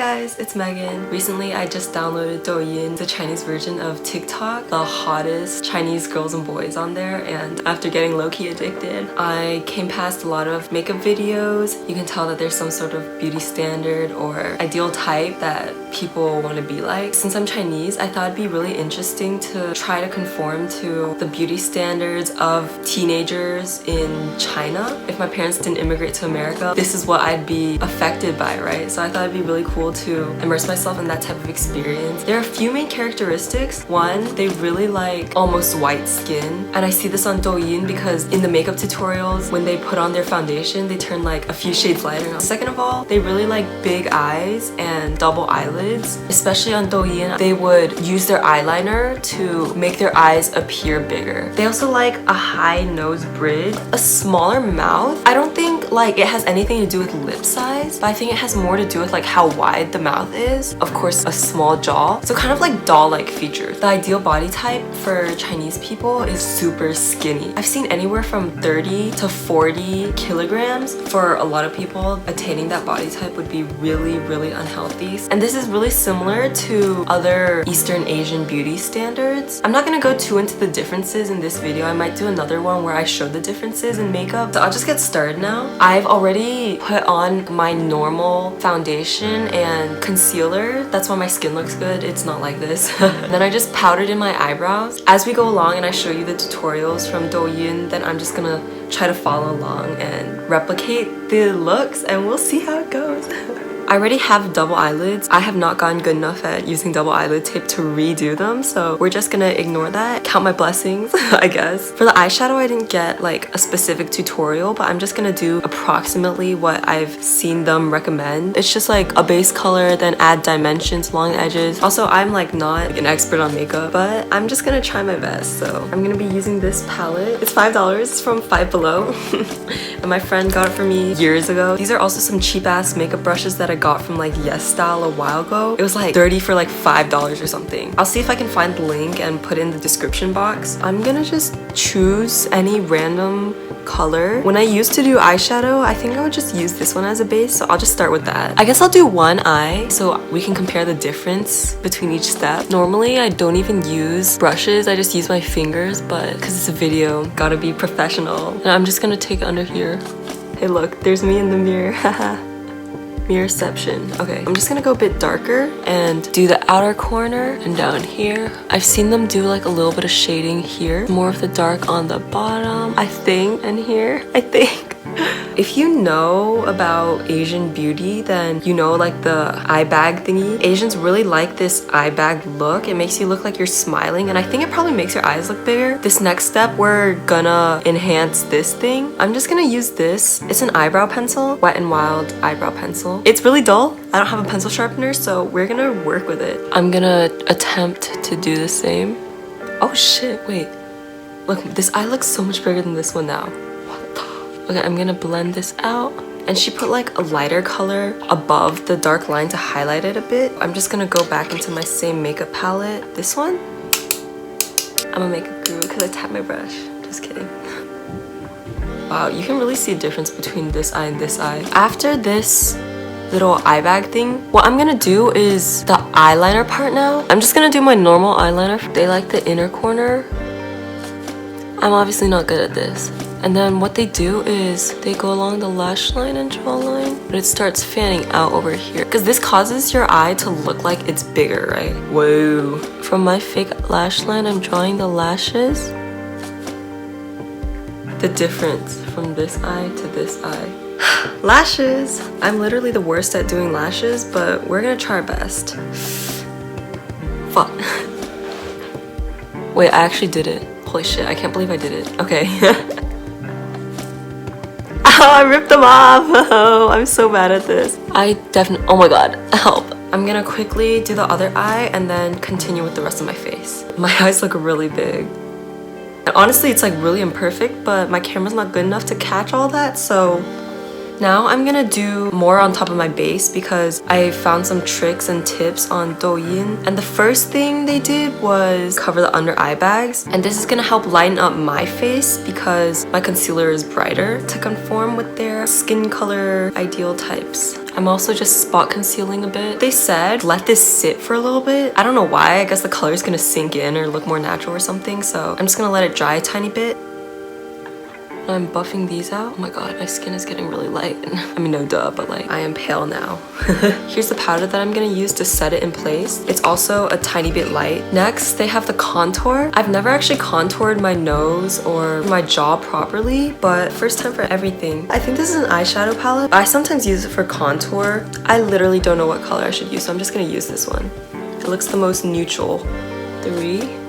guys, it's Megan. Recently, I just downloaded Douyin, the Chinese version of TikTok, the hottest Chinese girls and boys on there, and after getting low-key addicted, I came past a lot of makeup videos. You can tell that there's some sort of beauty standard or ideal type that people want to be like. Since I'm Chinese, I thought it'd be really interesting to try to conform to the beauty standards of teenagers in China. If my parents didn't immigrate to America, this is what I'd be affected by, right? So I thought it'd be really cool to immerse myself in that type of experience. There are a few main characteristics. One, they really like almost white skin. And I see this on Douyin because in the makeup tutorials, when they put on their foundation, they turn like a few shades lighter. Second of all, they really like big eyes and double eyelids. Especially on Douyin, they would use their eyeliner to make their eyes appear bigger. They also like a high nose bridge, a smaller mouth. I don't think like it has anything to do with lip size, but I think it has more to do with like how wide the mouth is. Of course, a small jaw. So kind of like doll-like features. The ideal body type for Chinese people is super skinny. I've seen anywhere from 30 to 40 kilograms. For a lot of people, attaining that body type would be really, really unhealthy. And this is really similar to other Eastern Asian beauty standards. I'm not gonna go too into the differences in this video. I might do another one where I show the differences in makeup. So I'll just get started now. I've already put on my normal foundation and concealer. That's why my skin looks good. It's not like this. Then I just powdered in my eyebrows. As we go along and I show you the tutorials from Douyin, then I'm just gonna try to follow along and replicate the looks and we'll see how it goes. I already have double eyelids. I have not gotten good enough at using double eyelid tape to redo them, so we're just gonna ignore that. Count my blessings, I guess. For the eyeshadow, I didn't get like a specific tutorial, but I'm just gonna do approximately what I've seen them recommend. It's just like a base color, then add dimensions along the edges. Also, I'm like not an expert on makeup, but I'm just gonna try my best. So I'm gonna be using this palette. It's $5. It's from Five Below. And my friend got it for me years ago. These are also some cheap ass makeup brushes that I got from like Yes Style a while ago. It was like 30 for like $5 or something. I'll see if I can find the link and put in the description box. I'm gonna just choose any random color. When I used to do eyeshadow, I think I would just use this one as a base, so I'll just start with that. I guess I'll do one eye so we can compare the difference between each step. Normally, I don't even use brushes. I just use my fingers, but because it's a video, gotta be professional. And I'm just gonna take it under here. Hey look, there's me in the mirror, haha. Mirrorception. Okay, I'm just gonna go a bit darker and do the outer corner and down here. I've seen them do like a little bit of shading here. More of the dark on the bottom, I think, and here, I think. If you know about Asian beauty, then you know like the eye bag thingy. Asians really like this eye bag look. It makes you look like you're smiling, and I think it probably makes your eyes look bigger. This next step, we're gonna enhance this thing. I'm just gonna use this. It's an eyebrow pencil, Wet n Wild eyebrow pencil. It's really dull. I don't have a pencil sharpener, so we're gonna work with it. I'm gonna attempt to do the same. Oh shit, wait. Look, this eye looks so much bigger than this one now. Okay, I'm gonna blend this out. And she put like a lighter color above the dark line to highlight it a bit. I'm just gonna go back into my same makeup palette. This one? I'm a makeup guru because I tapped my brush. Just kidding. Wow, you can really see a difference between this eye and this eye. After this little eye bag thing, what I'm gonna do is the eyeliner part now. I'm just gonna do my normal eyeliner. They like the inner corner. I'm obviously not good at this. And then what they do is they go along the lash line and jawline, but it starts fanning out over here because this causes your eye to look like it's bigger, right? Whoa. From my fake lash line, I'm drawing the lashes. The difference from this eye to this eye. Lashes! I'm literally the worst at doing lashes, but we're gonna try our best. Fuck. Wait, I actually did it. Holy shit, I can't believe I did it. Okay. Oh, I ripped them off. Oh, I'm so bad at this. I definitely, oh my god, help. I'm gonna quickly do the other eye and then continue with the rest of my face. My eyes look really big. And honestly, it's like really imperfect, but my camera's not good enough to catch all that, so now I'm gonna do more on top of my base because I found some tricks and tips on Douyin. And the first thing they did was cover the under eye bags. And this is gonna help lighten up my face because my concealer is brighter to conform with their skin color ideal types. I'm also just spot concealing a bit. They said let this sit for a little bit. I don't know why. I guess the color is gonna sink in or look more natural or something. So I'm just gonna let it dry a tiny bit. I'm buffing these out. Oh my god, my skin is getting really light. I mean, no duh, but like I am pale now. Here's the powder that I'm gonna use to set it in place. It's also a tiny bit light. Next, they have the contour. I've never actually contoured my nose or my jaw properly, but first time for everything. I think this is an eyeshadow palette. I sometimes use it for contour. I literally don't know what color I should use, so I'm just gonna use this one. It looks the most neutral. 3.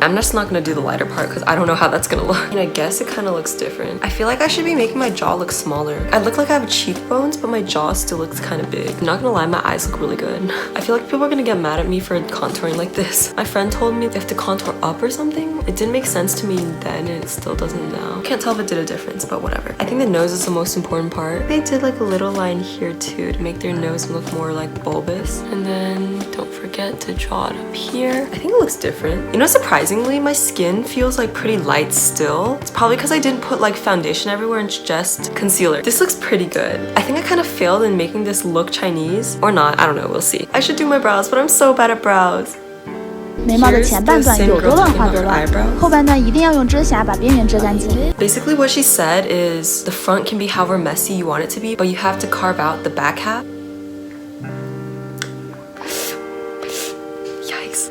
I'm just not gonna do the lighter part because I don't know how that's gonna look. And I guess it kind of looks different. I feel like I should be making my jaw look smaller. I look like I have cheekbones, but my jaw still looks kind of big. I'm not gonna lie, my eyes look really good. I feel like people are gonna get mad at me for contouring like this. My friend told me they have to contour up or something. It didn't make sense to me then and it still doesn't now. Can't tell if it did a difference, but whatever. I think the nose is the most important part. They did like a little line here too to make their nose look more like bulbous. And then don't forget to draw it up here. I think it looks different. You know, surprisingly, my skin feels like pretty light still. It's probably because I didn't put like foundation everywhere and just concealer. This looks pretty good. I think I kind of failed in making this look Chinese. Or not, I don't know, we'll see. I should do my brows, but I'm so bad at brows. 眉毛的前半段有多乱画多乱，后半段一定要用遮瑕把边缘遮干净。Basically what she said is the front can be however messy you want it to be, but you have to carve out the back half. Yikes.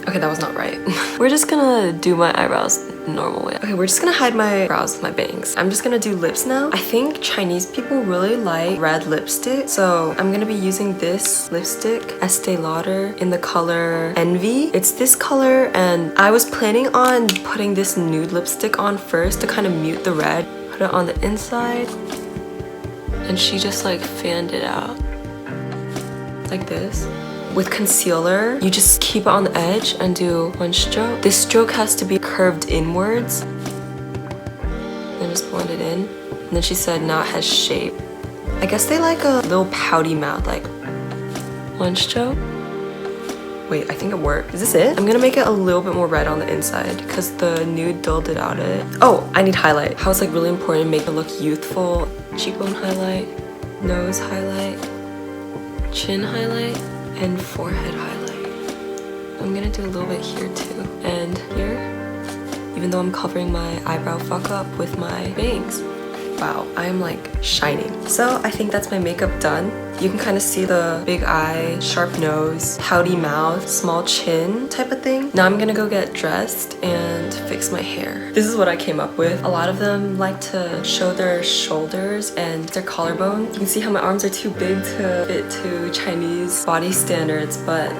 Okay, that was not right. We're just gonna do my eyebrows the normal way. Okay, we're just gonna hide my brows with my bangs. I'm just gonna do lips now. I think Chinese people really like red lipstick, so I'm gonna be using this lipstick, Estee Lauder, in the color Envy. It's this color, and I was planning on putting this nude lipstick on first to kind of mute the red. Put it on the inside, and she just like fanned it out like this. With concealer, you just keep it on the edge and do one stroke. This stroke has to be curved inwards. Then just blend it in. And then she said now it has shape. I guess they like a little pouty mouth, like one stroke. Wait, I think it worked. Is this it? I'm gonna make it a little bit more red on the inside because the nude dulled it out a bit. Oh, I need highlight. How it's like really important to make it look youthful. Cheekbone highlight, nose highlight, chin highlight, and forehead highlight. I'm gonna do a little bit here too, and here, even though I'm covering my eyebrow fuck up with my bangs. Wow, I am like shining. So I think that's my makeup done. You can kind of see the big eye, sharp nose, pouty mouth, small chin type of thing. Now I'm gonna go get dressed and fix my hair. This is what I came up with. A lot of them like to show their shoulders and their collarbone. You can see how my arms are too big to fit to Chinese body standards, but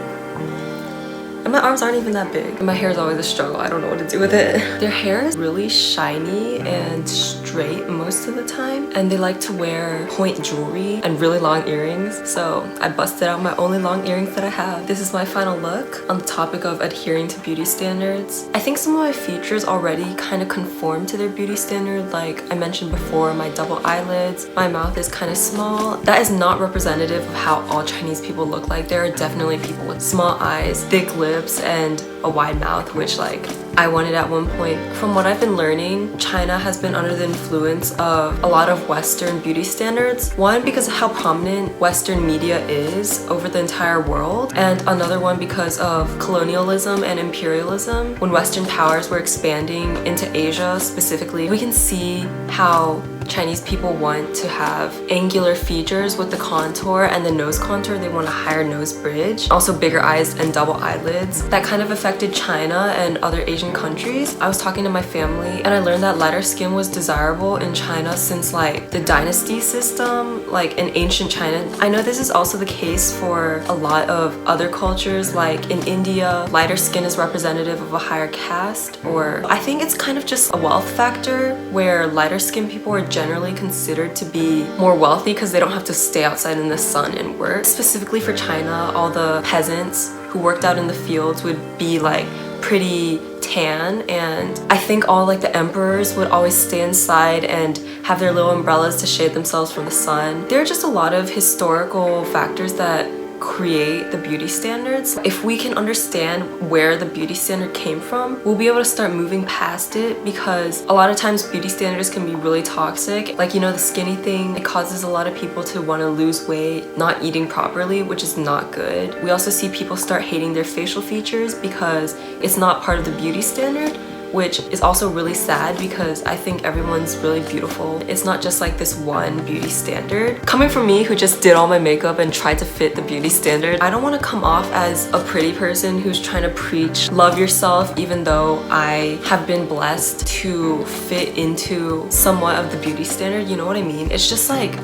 and my arms aren't even that big. And my hair is always a struggle. I don't know what to do with it. Their hair is really shiny and straight most of the time. And they like to wear point jewelry and really long earrings. So I busted out my only long earrings that I have. This is my final look on the topic of adhering to beauty standards. I think some of my features already kind of conform to their beauty standard. Like I mentioned before, my double eyelids, my mouth is kind of small. That is not representative of how all Chinese people look like. There are definitely people with small eyes, thick lips, and a wide mouth, which like I wanted at one point. From what I've been learning, China has been under the influence of a lot of Western beauty standards. One, because of how prominent Western media is over the entire world, and another one because of colonialism and imperialism. When Western powers were expanding into Asia specifically, we can see how Chinese people want to have angular features with the contour and the nose contour. They want a higher nose bridge, also bigger eyes and double eyelids. That kind of affected China and other Asian countries. I was talking to my family and I learned that lighter skin was desirable in China since like the dynasty system, like in ancient China. I know this is also the case for a lot of other cultures, like in India, lighter skin is representative of a higher caste, or I think it's kind of just a wealth factor where lighter skin people are generally considered to be more wealthy because they don't have to stay outside in the sun and work. Specifically for China, all the peasants who worked out in the fields would be like pretty tan, and I think all like the emperors would always stay inside and have their little umbrellas to shade themselves from the sun. There are just a lot of historical factors that create the beauty standards. If we can understand where the beauty standard came from, we'll be able to start moving past it, because a lot of times beauty standards can be really toxic. Like, you know, the skinny thing, it causes a lot of people to want to lose weight, not eating properly, which is not good. We also see people start hating their facial features because it's not part of the beauty standard, which is also really sad, because I think everyone's really beautiful. It's not just like this one beauty standard. Coming from me, who just did all my makeup and tried to fit the beauty standard, I don't want to come off as a pretty person who's trying to preach love yourself, even though I have been blessed to fit into somewhat of the beauty standard. You know what I mean? It's just like,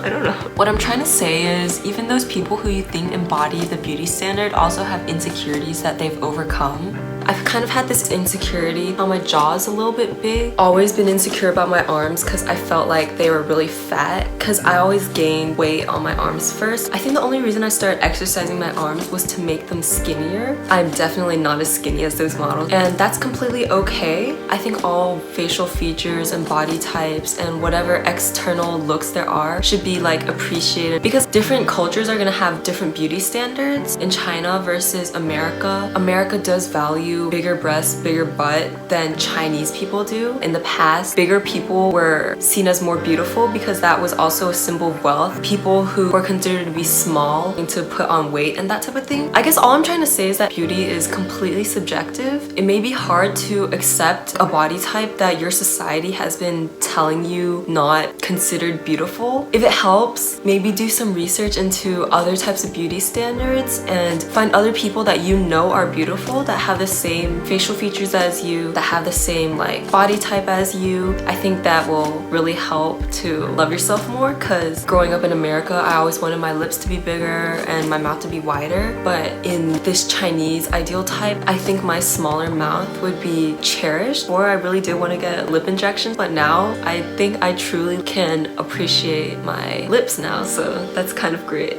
I don't know. What I'm trying to say is, even those people who you think embody the beauty standard also have insecurities that they've overcome. I've kind of had this insecurity on my jaws a little bit big. Always been insecure about my arms because I felt like they were really fat, because I always gained weight on my arms first. I think the only reason I started exercising my arms was to make them skinnier. I'm definitely not as skinny as those models, and that's completely okay. I think all facial features and body types and whatever external looks there are should be like appreciated, because different cultures are gonna have different beauty standards. In China versus America, America does value bigger breasts, bigger butt than Chinese people do. In the past, bigger people were seen as more beautiful because that was also a symbol of wealth. People who were considered to be small and to put on weight and that type of thing. I guess all I'm trying to say is that beauty is completely subjective. It may be hard to accept a body type that your society has been telling you not considered beautiful. If it helps, maybe do some research into other types of beauty standards and find other people that you know are beautiful, that have the same facial features as you, that have the same like body type as you. I think that will really help to love yourself more, because growing up in America, I always wanted my lips to be bigger and my mouth to be wider. But in this Chinese ideal type, I think my smaller mouth would be cherished, or I really did want to get lip injections. But now I think I truly can appreciate my lips now, so that's kind of great.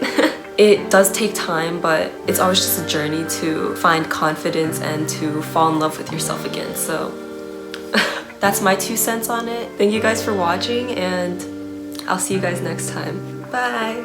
It does take time, but it's always just a journey to find confidence and to fall in love with yourself again. So that's my 2 cents on it. Thank you guys for watching, and I'll see you guys next time. Bye!